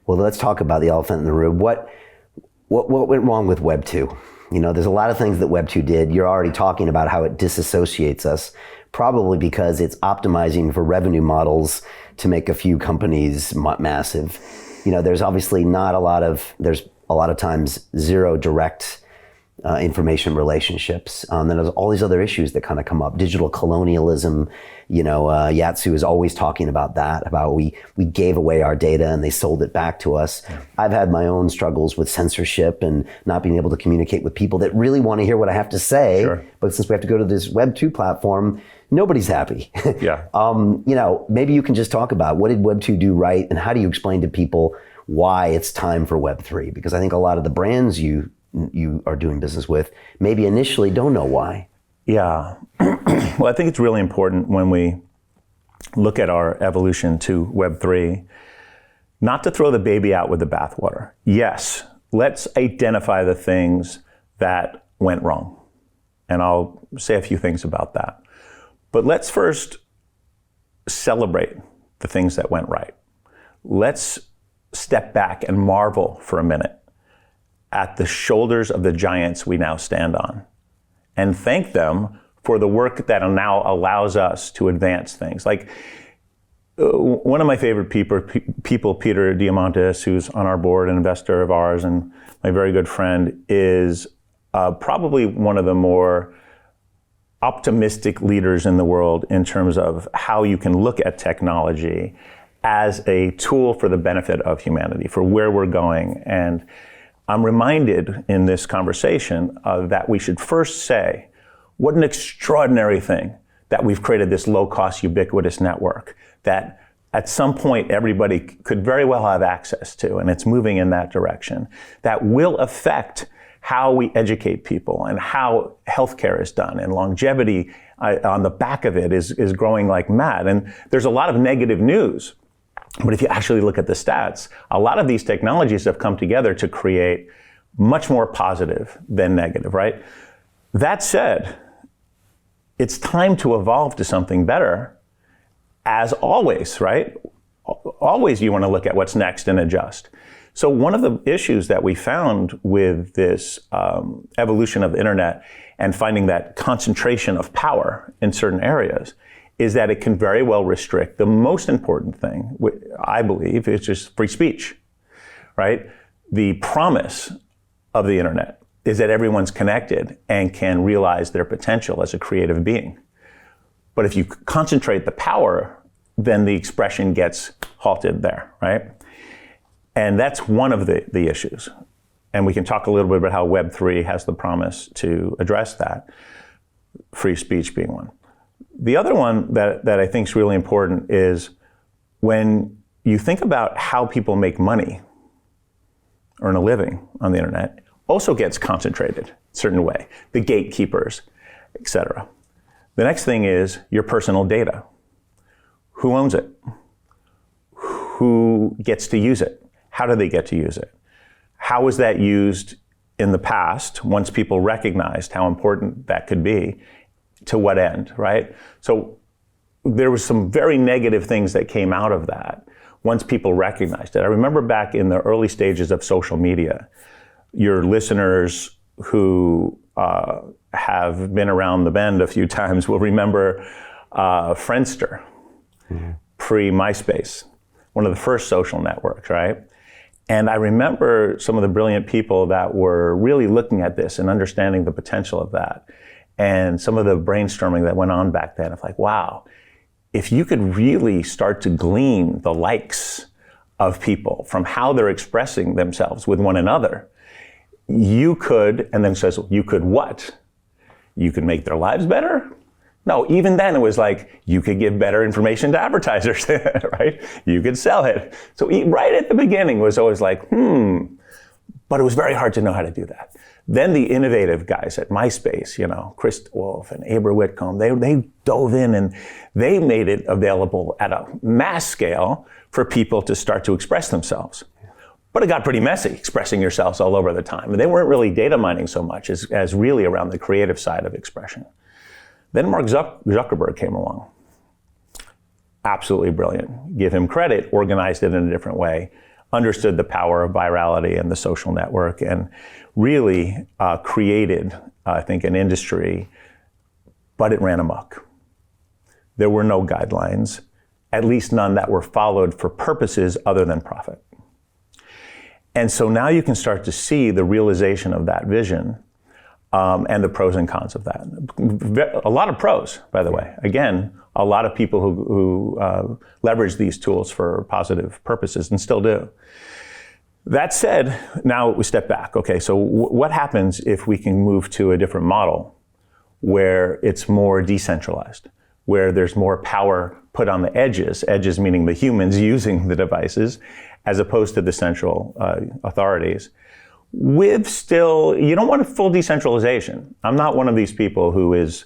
Well, let's talk about the elephant in the room. What went wrong with Web 2? There's a lot of things that Web 2 did. You're already talking about how it disassociates us, probably because it's optimizing for revenue models to make a few companies massive. There's obviously there's a lot of times zero direct information relationships. Then there's all these other issues that kind of come up. Digital colonialism, Yatsu is always talking about that, about we gave away our data and they sold it back to us. Yeah. I've had my own struggles with censorship and not being able to communicate with people that really want to hear what I have to say. Sure. But since we have to go to this Web 2 platform, nobody's happy. Yeah. Maybe you can just talk about what did Web 2 do right and how do you explain to people why it's time for Web 3? Because I think a lot of the brands you are doing business with maybe initially don't know why. Yeah. Well, I think it's really important when we look at our evolution to Web3, not to throw the baby out with the bathwater. Yes, let's identify the things that went wrong. And I'll say a few things about that. But let's first celebrate the things that went right. Let's step back and marvel for a minute at the shoulders of the giants we now stand on and thank them for the work that now allows us to advance things. Like one of my favorite people, Peter Diamandis, who's on our board, an investor of ours and my very good friend, is probably one of the more optimistic leaders in the world in terms of how you can look at technology as a tool for the benefit of humanity, for where we're going. And I'm reminded in this conversation that we should first say, what an extraordinary thing that we've created this low-cost, ubiquitous network that at some point everybody could very well have access to, and it's moving in that direction, that will affect how we educate people and how healthcare is done, and longevity on the back of it is growing like mad. And there's a lot of negative news. But if you actually look at the stats, a lot of these technologies have come together to create much more positive than negative, right? That said, it's time to evolve to something better, as always, right? Always you want to look at what's next and adjust. So one of the issues that we found with this evolution of the internet and finding that concentration of power in certain areas is that it can very well restrict the most important thing, I believe, is just free speech, right? The promise of the internet is that everyone's connected and can realize their potential as a creative being. But if you concentrate the power, then the expression gets halted there, right? And that's one of the issues. And we can talk a little bit about how Web3 has the promise to address that, free speech being one. The other one that I think is really important is when you think about how people make money, earn a living on the internet, also gets concentrated a certain way, the gatekeepers, et cetera. The next thing is your personal data. Who owns it? Who gets to use it? How do they get to use it? How was that used in the past once people recognized how important that could be? To what end, right? So there was some very negative things that came out of that once people recognized it. I remember back in the early stages of social media, your listeners who have been around the bend a few times will remember Friendster, pre-MySpace, one of the first social networks, right? And I remember some of the brilliant people that were really looking at this and understanding the potential of that. And some of the brainstorming that went on back then of like, wow, if you could really start to glean the likes of people from how they're expressing themselves with one another, you could, and then says, you could what? You could make their lives better? No, even then it was like, you could give better information to advertisers, right? You could sell it. So right at the beginning was always like, but it was very hard to know how to do that. Then the innovative guys at MySpace, Chris Wolf and Abra Whitcomb, they dove in and they made it available at a mass scale for people to start to express themselves. But it got pretty messy, expressing yourselves all over the time. And they weren't really data mining so much as really around the creative side of expression. Then Mark Zuckerberg came along. Absolutely brilliant. Give him credit, organized it in a different way. understood the power of virality and the social network, and really created, I think, an industry, but it ran amok. There were no guidelines, at least none that were followed for purposes other than profit. And so now you can start to see the realization of that vision and the pros and cons of that. A lot of pros, by the way. Again, a lot of people who leverage these tools for positive purposes and still do. That said, now we step back. Okay, so what happens if we can move to a different model where it's more decentralized, where there's more power put on the edges meaning the humans using the devices, as opposed to the central authorities, with still, you don't want a full decentralization. I'm not one of these people who is,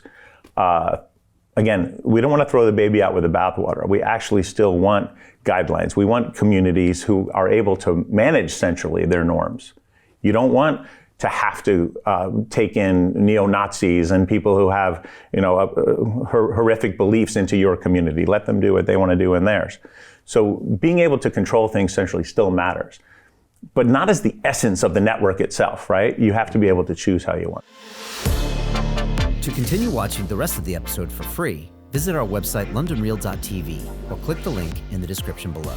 again, we don't want to throw the baby out with the bathwater. We actually still want guidelines. We want communities who are able to manage centrally their norms. You don't want to have to take in neo-Nazis and people who have, horrific beliefs into your community. Let them do what they want to do in theirs. So being able to control things centrally still matters, but not as the essence of the network itself, right? You have to be able to choose how you want. To continue watching the rest of the episode for free, visit our website londonreal.tv or click the link in the description below.